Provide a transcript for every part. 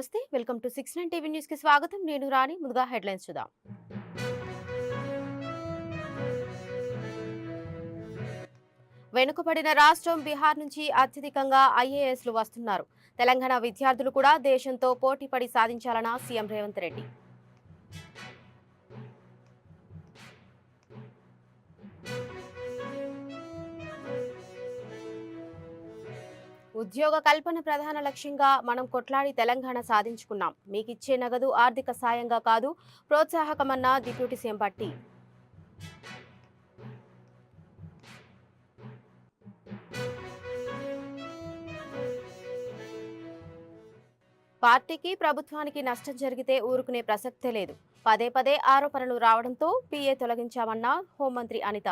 నమస్తే welcome to 69 TV news కి స్వాగతం నేను రాణి ముందుగా హెడ్లైన్స్ చూద్దాం వెనుకబడిన రాష్ట్రం బిహార్ నుంచి అత్యధికంగా ఐఏఎస్లు వస్తున్నారు తెలంగాణ విద్యార్థులు కూడా దేశంతో పోటీపడి సాధించాలన్న సీఎం రేవంత్ రెడ్డి ఉద్యోగ కల్పన ప్రధాన లక్ష్యంగా మనం కొట్లాడి తెలంగాణ సాధించుకున్నాం మీకిచ్చే నగదు ఆర్థిక సాయంగా కాదు ప్రోత్సాహకమన్న డిప్యూటీ సీఎం పట్టి పార్టీకి ప్రభుత్వానికి నష్టం జరిగితే ఊరుకునే ప్రసక్తే లేదు పదే పదే ఆరోపణలు రావడంతో పీఏ తొలగించామన్న హోంమంత్రి అనిత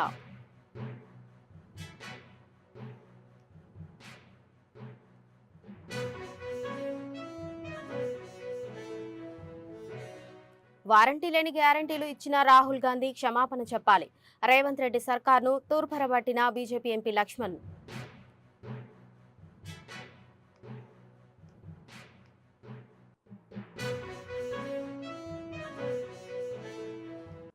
వారంటీ లేని గ్యారంటీలు ఇచ్చిన రాహుల్ గాంధీ క్షమాపణ చెప్పాలి రేవంత్ రెడ్డి సర్కార్ను తూర్పరబట్టిన బీజేపీ ఎంపీ లక్ష్మణ్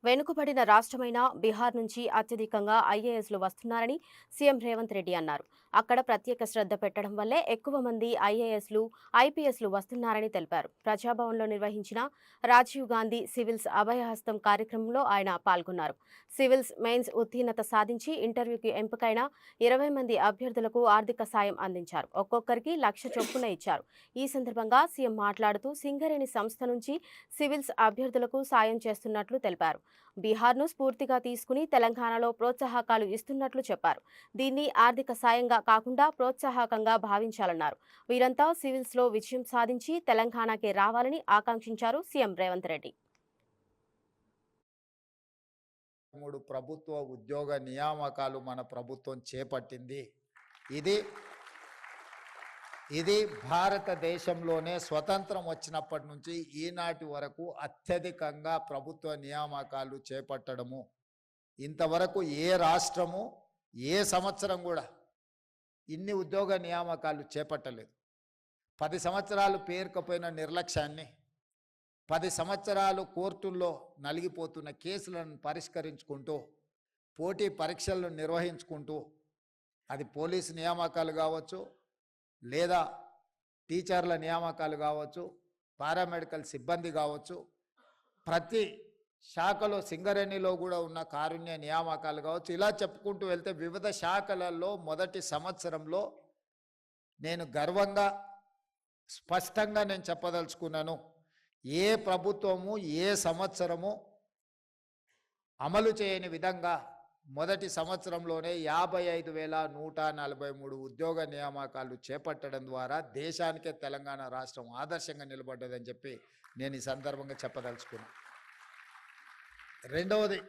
వెనుకబడిన రాష్ట్రమైన బీహార్ నుంచి అత్యధికంగా ఐఏఎస్లు వస్తున్నారని సీఎం రేవంత్ రెడ్డి అన్నారు అక్కడ ప్రత్యేక శ్రద్ధ పెట్టడం వల్లే ఎక్కువ మంది ఐఏఎస్లు ఐపీఎస్లు వస్తున్నారని తెలిపారు ప్రజాభవన్లో నిర్వహించిన రాజీవ్ గాంధీ సివిల్స్ అభయహస్తం కార్యక్రమంలో ఆయన పాల్గొన్నారు సివిల్స్ మెయిన్స్ ఉత్తీర్ణత సాధించి ఇంటర్వ్యూకి ఎంపికైన 20 మంది అభ్యర్థులకు ఆర్థిక సాయం అందించారు ఒక్కొక్కరికి 1,00,000 చొప్పున ఇచ్చారు ఈ సందర్భంగా సీఎం మాట్లాడుతూ సింగరేణి సంస్థ నుంచి సివిల్స్ అభ్యర్థులకు సాయం చేస్తున్నట్లు తెలిపారు బీహార్ను స్ఫూర్తిగా తీసుకుని తెలంగాణలో ప్రోత్సాహకాలు ఇస్తున్నట్లు చెప్పారు దీన్ని ఆర్థిక సాయంగా కాకుండా ప్రోత్సాహకంగా భావించాలన్నారు వీరంతా సివిల్స్లో విజయం సాధించి తెలంగాణకే రావాలని ఆకాంక్షించారు సీఎం రేవంత్ రెడ్డి 3 ప్రభుత్వ ఉద్యోగ నియామకాలు మన ప్రభుత్వం చేపట్టింది ఇది భారతదేశంలోనే స్వతంత్రం వచ్చినప్పటి నుంచి ఈనాటి వరకు అత్యధికంగా ప్రభుత్వ నియామకాలు చేపట్టడము ఇంతవరకు ఏ రాష్ట్రము ఏ సంవత్సరం కూడా ఇన్ని ఉద్యోగ నియామకాలు చేపట్టలేదు 10 సంవత్సరాలు పేరుకపోయిన నిర్లక్ష్యాన్ని 10 సంవత్సరాలు కోర్టుల్లో నలిగిపోతున్న కేసులను పరిష్కరించుకుంటూ పోటీ పరీక్షలను నిర్వహించుకుంటూ అది పోలీసు నియామకాలు కావచ్చు లేదా టీచర్ల నియామకాలు కావచ్చు పారామెడికల్ సిబ్బంది కావచ్చు ప్రతి శాఖలో సింగరేణిలో కూడా ఉన్న కారుణ్య నియామకాలు కావచ్చు ఇలా చెప్పుకుంటూ వెళ్తే వివిధ శాఖలలో మొదటి సంవత్సరంలో నేను గర్వంగా స్పష్టంగా నేను చెప్పదలుచుకున్నాను ఏ ప్రభుత్వము ఏ సంవత్సరము అమలు చేయని విధంగా మొదటి సంవత్సరంలోనే 55,143 ఉద్యోగ నియామకాలు చేపట్టడం ద్వారా దేశానికే తెలంగాణ రాష్ట్రం ఆదర్శంగా నిలబడ్డదని చెప్పి నేను ఈ సందర్భంగా చెప్పదలుచుకున్నాను రెండవది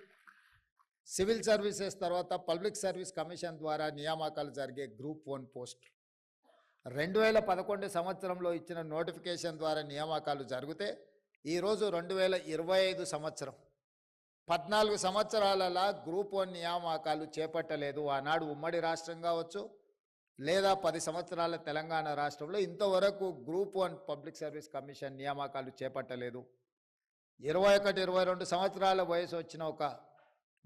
సివిల్ సర్వీసెస్ తర్వాత పబ్లిక్ సర్వీస్ కమిషన్ ద్వారా నియామకాలు జరిగే గ్రూప్ 1 పోస్ట్ 2011 సంవత్సరంలో ఇచ్చిన నోటిఫికేషన్ ద్వారా నియామకాలు జరిగితే ఈరోజు 2025 సంవత్సరం 14 సంవత్సరాలలో గ్రూప్ 1 నియామకాలు చేపట్టలేదు ఆనాడు ఉమ్మడి రాష్ట్రం కావచ్చు లేదా 10 సంవత్సరాల తెలంగాణ రాష్ట్రంలో ఇంతవరకు గ్రూప్ 1 పబ్లిక్ సర్వీస్ కమిషన్ నియామకాలు చేపట్టలేదు 21-22 సంవత్సరాల వయసు వచ్చిన ఒక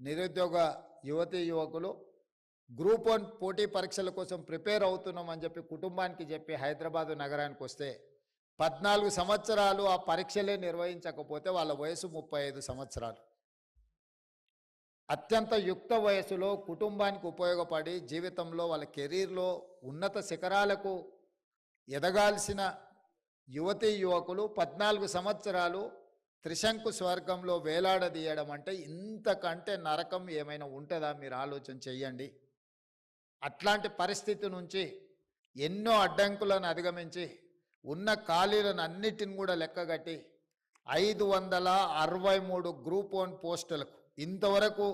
నిరుద్యోగ యువతీ యువకులు గ్రూప్ 1 పోటీ పరీక్షల కోసం ప్రిపేర్ అవుతున్నామని చెప్పి కుటుంబానికి చెప్పి హైదరాబాదు నగరానికి వస్తే 14 సంవత్సరాలు ఆ పరీక్షలే నిర్వహించకపోతే వాళ్ళ వయసు 35 సంవత్సరాలు అత్యంత యుక్త వయసులో కుటుంబానికి ఉపయోగపడి జీవితంలో వాళ్ళ కెరీర్లో ఉన్నత శిఖరాలకు ఎదగాల్సిన యువతీ యువకులు 14 సంవత్సరాలు త్రిశంకు స్వర్గంలో వేలాడదీయడం అంటే ఇంతకంటే నరకం ఏమైనా ఉంటుందా మీరు ఆలోచన చెయ్యండి అట్లాంటి పరిస్థితి నుంచి ఎన్నో అడ్డంకులను అధిగమించి ఉన్న ఖాళీలను అన్నిటిని కూడా లెక్కగట్టి 563 గ్రూప్ 1 పోస్టులకు ఇంతవరకు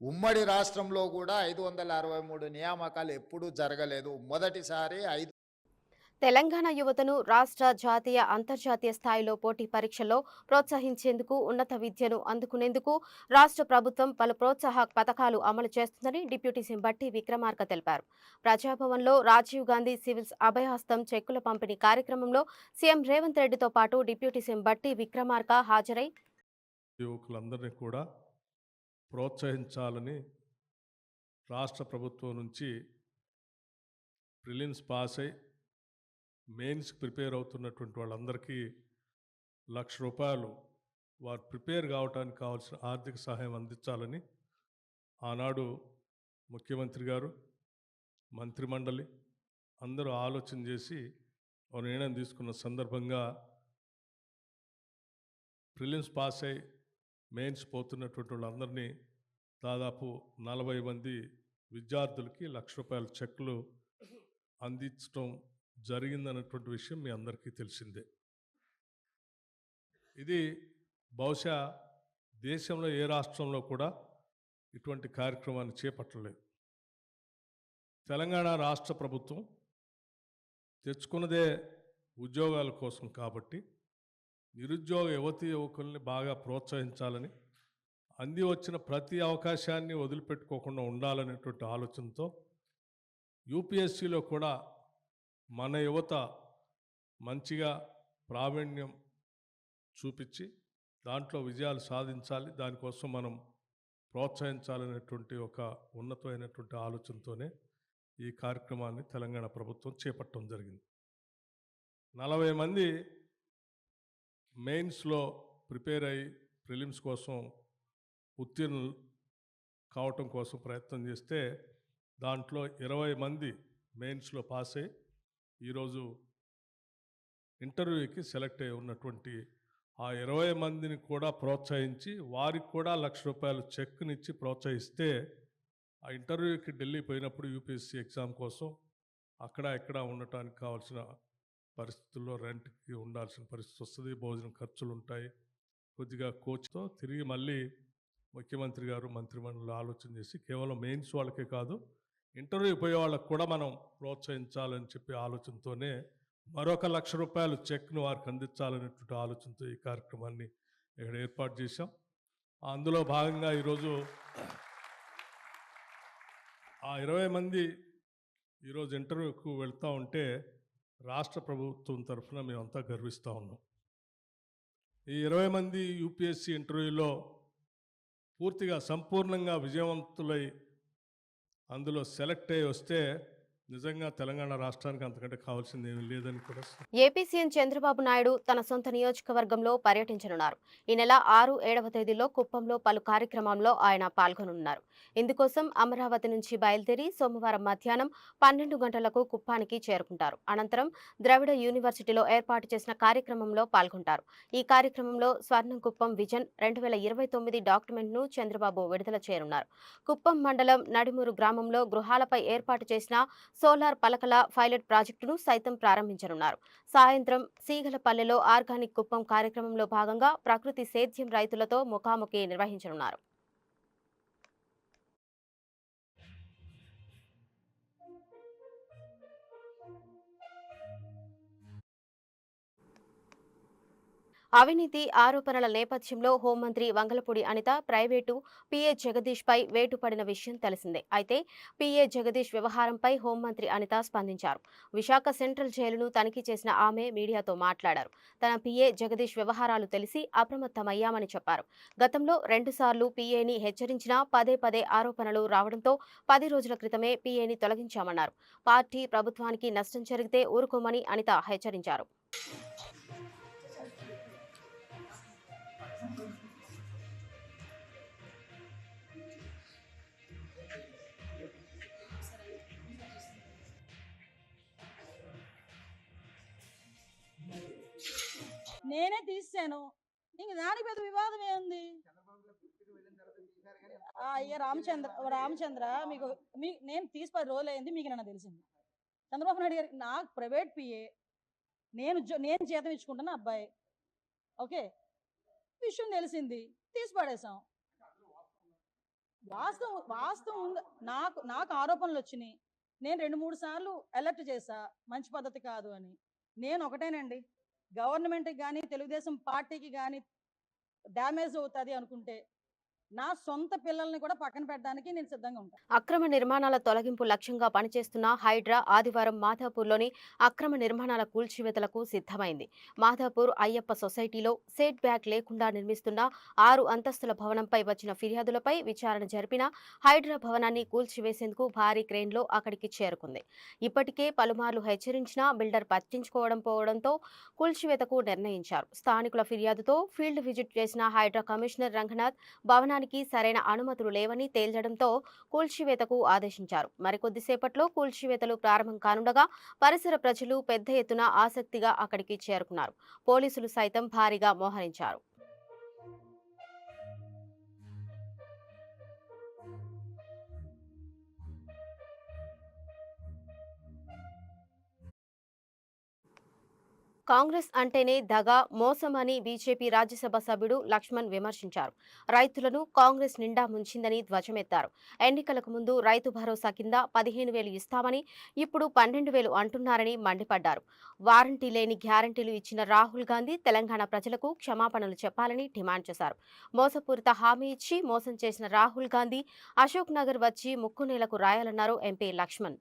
ఉమ్మడి రాష్ట్రంలో కూడా 563 నియామకాలు ఎప్పుడూ జరగలేదు మొదటిసారి తెలంగాణ యువతను రాష్ట్ర, జాతీయ, అంతర్జాతీయ స్థాయిలో పోటీ పరీక్షల్లో ప్రోత్సహించేందుకు, ఉన్నత విద్యను అందుకునేందుకు రాష్ట్ర ప్రభుత్వం పలు ప్రోత్సాహక పథకాలు అమలు చేస్తుందని డిప్యూటీ సీఎం బట్టి విక్రమార్క తెలిపారు. ప్రజాభవన్లో రాజీవ్ గాంధీ సివిల్స్ అభయహస్తం చెక్కుల పంపిణీ కార్యక్రమంలో సీఎం రేవంత్ రెడ్డితో పాటు డిప్యూటీ సీఎం బట్టి విక్రమార్క హాజరై యువకులందరినీ కూడా ప్రోత్సహించాలని రాష్ట్ర ప్రభుత్వం నుంచి ప్రిలిమ్స్ పాస్ అయి మెయిన్స్కి ప్రిపేర్ అవుతున్నటువంటి వాళ్ళందరికీ ₹1,00,000 వారు ప్రిపేర్ కావడానికి కావాల్సిన ఆర్థిక సహాయం అందించాలని ఆనాడు ముఖ్యమంత్రి గారు, మంత్రిమండలి అందరూ ఆలోచన చేసి ఒక నిర్ణయం తీసుకున్న సందర్భంగా ప్రిలిమ్స్ పాస్ అయి మెయిన్స్ పోతున్నటువంటి వాళ్ళందరినీ దాదాపు 40 మంది విద్యార్థులకి ₹1,00,000 చెక్కులు అందించడం జరిగిందన్నటువంటి విషయం మీ అందరికీ తెలిసిందే. ఇది బహుశా దేశంలో ఏ రాష్ట్రంలో కూడా ఇటువంటి కార్యక్రమాన్ని చేపట్టలేదు. తెలంగాణ రాష్ట్ర ప్రభుత్వం తెచ్చుకున్నదే ఉద్యోగాల కోసం కాబట్టి నిరుద్యోగ యువతీ యువకుల్ని బాగా ప్రోత్సహించాలని, అంది వచ్చిన ప్రతి అవకాశాన్ని వదిలిపెట్టుకోకుండా ఉండాలనేటువంటి ఆలోచనతో యూపీఎస్సీలో కూడా మన యువత మంచిగా ప్రావీణ్యం చూపించి దాంట్లో విజయాలు సాధించాలి, దానికోసం మనం ప్రోత్సహించాలనేటువంటి ఒక ఉన్నతమైనటువంటి ఆలోచనతోనే ఈ కార్యక్రమాన్ని తెలంగాణ ప్రభుత్వం చేపట్టడం జరిగింది. 40 మంది మెయిన్స్లో ప్రిపేర్ అయ్యి ప్రిలిమ్స్ కోసం ఉత్తీర్ణులు కావటం కోసం ప్రయత్నం చేస్తే దాంట్లో 20 మంది మెయిన్స్లో పాస్ అయ్యి ఈరోజు ఇంటర్వ్యూకి సెలెక్ట్ అయి ఉన్నటువంటి ఆ 20 మందిని కూడా ప్రోత్సహించి వారికి కూడా ₹1,00,000 చెక్నిచ్చి ప్రోత్సహిస్తే ఆ ఇంటర్వ్యూకి ఢిల్లీ పోయినప్పుడు యూపీఎస్సీ ఎగ్జామ్ కోసం అక్కడ ఇక్కడ ఉండటానికి కావాల్సిన పరిస్థితుల్లో రెంట్కి ఉండాల్సిన పరిస్థితి వస్తుంది, భోజనం ఖర్చులు ఉంటాయి, కొద్దిగా కోచ్తో తిరిగి మళ్ళీ ముఖ్యమంత్రి గారు మంత్రిమండలి ఆలోచన చేసి కేవలం మెయిన్స్ వాళ్ళకే కాదు ఇంటర్వ్యూ పోయే వాళ్ళకు కూడా మనం ప్రోత్సహించాలని చెప్పి ఆలోచనతోనే మరొక ₹1,00,000 చెక్ను వారికి అందించాలనేటువంటి ఆలోచనతో ఈ కార్యక్రమాన్ని ఇక్కడ ఏర్పాటు చేశాం. అందులో భాగంగా ఈరోజు ఆ 20 మంది ఈరోజు ఇంటర్వ్యూకు వెళ్తూ ఉంటే రాష్ట్ర ప్రభుత్వం తరఫున మేమంతా గర్విస్తూ ఉన్నాం. ఈ 20 మంది యూపీఎస్సీ ఇంటర్వ్యూలో పూర్తిగా సంపూర్ణంగా విజయవంతులై అందులో సెలెక్ట్ అయ్యి వస్తే నిజంగా తెలంగాణ రాష్ట్రానికి అంతకంటే కావాల్సింది ఏమీ లేదని కూడా. ఏపీ సీఎం చంద్రబాబు నాయుడు తన సొంత నియోజకవర్గంలో పర్యటించనున్నారు. ఈ నెల 6, 7వ తేదీల్లో కుప్పంలో పలు కార్యక్రమాల్లో ఆయన పాల్గొనున్నారు. ఇందుకోసం అమరావతి నుంచి బయలుదేరి సోమవారం మధ్యాహ్నం 12 గంటలకు కుప్పానికి చేరుకుంటారు. అనంతరం ద్రవిడ యూనివర్సిటీలో ఏర్పాటు చేసిన కార్యక్రమంలో పాల్గొంటారు. ఈ కార్యక్రమంలో స్వర్ణం కుప్పం విజన్ 2029 డాక్యుమెంట్ను చంద్రబాబు విడుదల చేయనున్నారు. కుప్పం మండలం నడిమూరు గ్రామంలో గృహాలపై ఏర్పాటు చేసిన సోలార్ పలకల పైలట్ ప్రాజెక్టును సైతం ప్రారంభించనున్నారు. సాయంత్రం సీగలపల్లెలో ఆర్గానిక్ కుప్పం కార్యక్రమంలో భాగంగా ప్రకృతి సేద్యం రైతులతో ముఖాముఖి నిర్వహించనున్నారు. అవినీతి ఆరోపణల నేపథ్యంలో హోంమంత్రి వంగలపూడి అనిత ప్రైవేటు పీఏ జగదీష్ పై వేటు పడిన విషయం తెలిసిందే. అయితే పీఏ జగదీష్ వ్యవహారంపై హోంమంత్రి అనిత స్పందించారు. విశాఖ సెంట్రల్ జైలును తనిఖీ చేసిన ఆమె మీడియాతో మాట్లాడారు. తన పీఏ జగదీష్ వ్యవహారాలు తెలిసి అప్రమత్తమయ్యామని చెప్పారు. గతంలో 2 సార్లు పీఏని హెచ్చరించినా పదే పదే ఆరోపణలు రావడంతో 10 రోజుల క్రితమే పీఏని తొలగించామన్నారు. పార్టీ ప్రభుత్వానికి నష్టం జరిగితే ఊరుకోమని అనిత హెచ్చరించారు. నేనే తీసాను, ఇంక దానికి పెద్ద వివాదం ఏముంది? అయ్యా రామచంద్ర మీకు నేను తీసి 10 రోజులు అయింది, మీకు నన్ను తెలిసింది. చంద్రబాబు నాయుడు గారికి నాకు ప్రైవేట్ పిఏ, నేను జీతం ఇచ్చుకుంటున్న అబ్బాయి, ఓకే, విషయం తెలిసింది, తీసి పడేసాం. వాస్తవం ఉంది. నాకు ఆరోపణలు వచ్చినాయి, నేను 2-3 సార్లు అలర్ట్ చేశా, మంచి పద్ధతి కాదు అని. నేను ఒకటేనండి, గవర్నమెంట్‌కి గానీ, తెలుగుదేశం పార్టీకి గానీ డ్యామేజ్ అవుతది అనుకుంటే, నా సొంత పిల్లల్ని కూడా పక్కన పెట్టడానికి నేను సిద్ధంగా ఉంటా. అక్రమ నిర్మాణాల తొలగింపు లక్ష్యంగా పనిచేస్తున్న హైడ్రా ఆదివారం మాధాపూర్లోని అక్రమ నిర్మాణాల కూల్చివేతలకు సిద్ధమైంది. మాధాపూర్ అయ్యప్ప సొసైటీలో సెట్ బ్యాక్ లేకుండా నిర్మిస్తున్న 6 అంతస్తుల భవనంపై వచ్చిన ఫిర్యాదులపై విచారణ జరిపిన హైడ్రా భవనాన్ని కూల్చివేసేందుకు భారీ క్రేన్లో అక్కడికి చేరుకుంది. ఇప్పటికే పలుమార్లు హెచ్చరించినా బిల్డర్ పట్టించుకోవడం పోవడంతో కూల్చివేతకు నిర్ణయించారు. స్థానికుల ఫిర్యాదుతో ఫీల్డ్ విజిట్ చేసిన హైడ్రా కమిషనర్ రంగనాథ్ భవనానికి సరైన అనుమతులు లేవని తేల్చడంతో కూల్చివేతకు ఆదేశించారు. మరికొద్దిసేపట్లో కూల్చివేతలు ప్రారంభం కానుండగా పరిసర ప్రజలు పెద్ద ఎత్తున ఆసక్తిగా అక్కడికి చేరుకున్నారు. పోలీసులు సైతం భారీగా మోహరించారు. కాంగ్రెస్ అంటేనే దగ, మోసం అని బీజేపీ రాజ్యసభ సభ్యుడు లక్ష్మణ్ విమర్శించారు. రైతులను కాంగ్రెస్ నిండా ముంచిందని ధ్వజమెత్తారు. ఎన్నికలకు ముందు రైతు భరోసా కింద 15,000 ఇస్తామని ఇప్పుడు 12,000 అంటున్నారని మండిపడ్డారు. వారంటీ లేని గ్యారంటీలు ఇచ్చిన రాహుల్ గాంధీ తెలంగాణ ప్రజలకు క్షమాపణలు చెప్పాలని డిమాండ్ చేశారు. మోసపూరిత హామీ ఇచ్చి మోసం చేసిన రాహుల్ గాంధీ అశోక్ నగర్ వచ్చి ముక్కునేలకు రాయాలన్నారు ఎంపీ లక్ష్మణ్.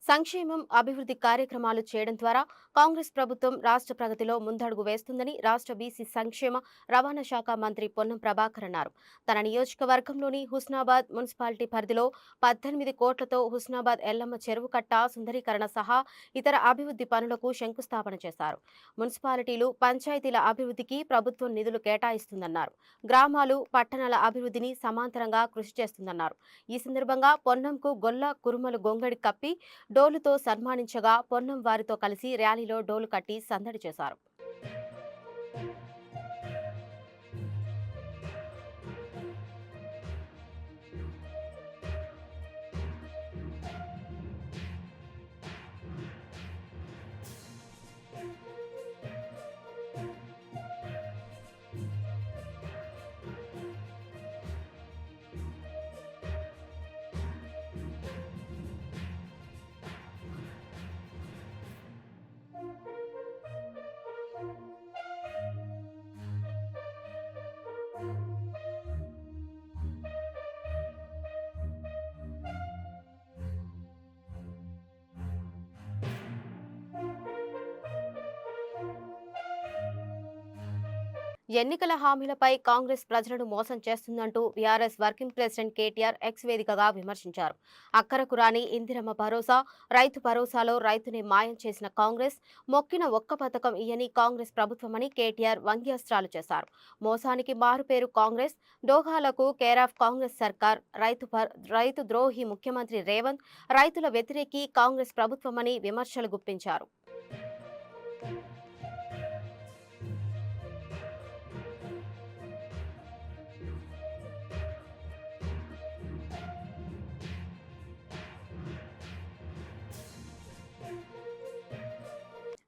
సంక్షేమం, అభివృద్ధి కార్యక్రమాలు చేయడం ద్వారా కాంగ్రెస్ ప్రభుత్వం రాష్ట్ర ప్రగతిలో ముందడుగు వేస్తుందని రాష్ట్ర బీసీ సంక్షేమ, రవాణా శాఖ మంత్రి పొన్నం ప్రభాకర్ అన్నారు. తన నియోజకవర్గంలోని హుస్నాబాద్ మున్సిపాలిటీ పరిధిలో 18 కోట్లతో హుస్నాబాద్ ఎల్లమ్మ చెరువు కట్ట సుందరీకరణ సహా ఇతర అభివృద్ధి పనులకు శంకుస్థాపన చేశారు. మున్సిపాలిటీలు, పంచాయతీల అభివృద్ధికి ప్రభుత్వం నిధులు కేటాయిస్తుందన్నారు. గ్రామాలు, పట్టణాల అభివృద్ధిని సమాంతరంగా కృషి చేస్తుందన్నారు. ఈ సందర్భంగా పొన్నంకు గొల్ల కురుమలు గొంగడి కప్పి డోలుతో సన్మానించగా పొన్నం వారితో కలిసి ర్యాలీలో డోలు కట్టి సందడి చేశారు. ఎన్నికల హామీలపై కాంగ్రెస్ ప్రజలను మోసం చేస్తుందంటూ BRS working president KTR X వేదికగా విమర్శించారు. అక్కరకు రాని ఇందిరమ్మ భరోసా, రైతు భరోసాలో రైతుని మాయం చేసిన కాంగ్రెస్, మొక్కిన ఒక్క పథకం ఇయ్యని కాంగ్రెస్ ప్రభుత్వమని కేటీఆర్ వ్యంగ్యాస్త్రాలు చేశారు. మోసానికి మారుపేరు కాంగ్రెస్, దోహాలకు కేరాఫ్ కాంగ్రెస్ సర్కార్, రైతు ద్రోహి ముఖ్యమంత్రి రేవంత్, రైతుల వ్యతిరేకి కాంగ్రెస్ ప్రభుత్వమని విమర్శలు గుప్పించారు.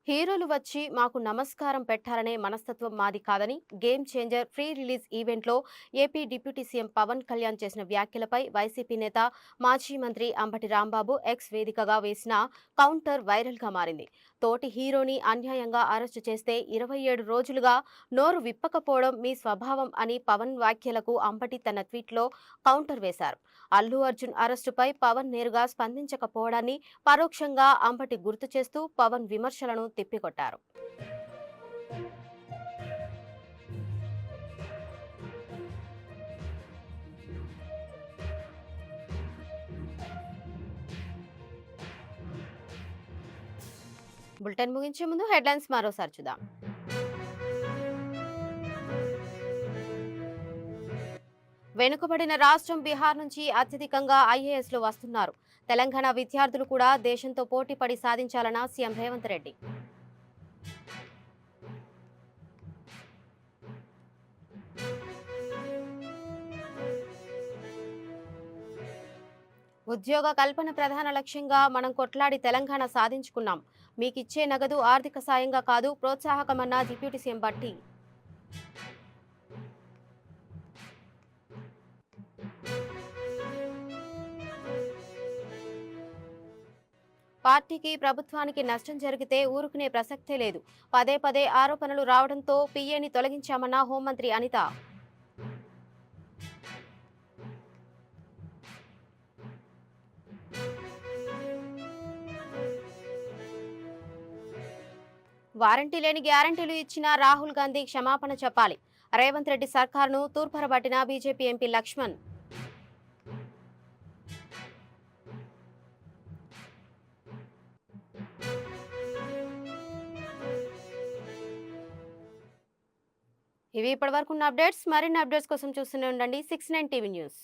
హీరోలు వచ్చి మాకు నమస్కారం పెట్టాలనే మనస్తత్వం మాది కాదని గేమ్ చేంజర్ ప్రీ రిలీజ్ ఈవెంట్లో AP deputy CM Pawan Kalyan చేసిన వ్యాఖ్యలపై వైసీపీ నేత, మాజీ మంత్రి అంబటి రాంబాబు ఎక్స్ వేదికగా వేసిన కౌంటర్ వైరల్గా మారింది. తోటి హీరోని అన్యాయంగా అరెస్టు చేస్తే 27 రోజులుగా నోరు విప్పకపోవడం మీ స్వభావం అని పవన్ వ్యాఖ్యలకు అంబటి తన ట్వీట్లో కౌంటర్ వేశారు. అల్లు అర్జున్ అరెస్టుపై పవన్ నేరుగా స్పందించకపోవడాన్ని పరోక్షంగా అంబటి గుర్తు చేస్తూ పవన్ విమర్శలను తిప్పికొట్టారు. బులెటిన్ ముగించే ముందు హెడ్లైన్స్ మరోసారి చూద్దాం. వెనుకబడిన రాష్ట్రం బీహార్ నుంచి అత్యధికంగా ఐఏఎస్లు వస్తున్నారు. తెలంగాణ విద్యార్థులు కూడా దేశంతో పోటీపడి సాధించాలన్న సీఎం రేవంత్ రెడ్డి. ఉద్యోగ కల్పన ప్రధాన లక్ష్యంగా మనం కొట్లాడి తెలంగాణ సాధించుకున్నాం. మీకిచ్చే నగదు ఆర్థిక సాయంగా కాదు, ప్రోత్సాహకమన్న డిప్యూటీ సీఎం బట్టి. పార్టీకి ప్రభుత్వానికి నష్టం జరిగితే ఊరుకునే ప్రసక్తే లేదు. పదే పదే ఆరోపణలు రావడంతో పీఏని తొలగించామన్న హోంమంత్రి అనిత. వారంటీ లేని గ్యారంటీలు ఇచ్చిన రాహుల్ గాంధీ క్షమాపణ చెప్పాలి. రేవంత్ రెడ్డి సర్కార్ను తూర్పరబట్టిన బీజేపీ ఎంపీ లక్ష్మణ్. ఇవి ఇప్పటివరకు ఉన్న అప్డేట్స్. మరిన్ని అప్డేట్స్ కోసం చూస్తూనే ఉండండి 69 టీవీ న్యూస్.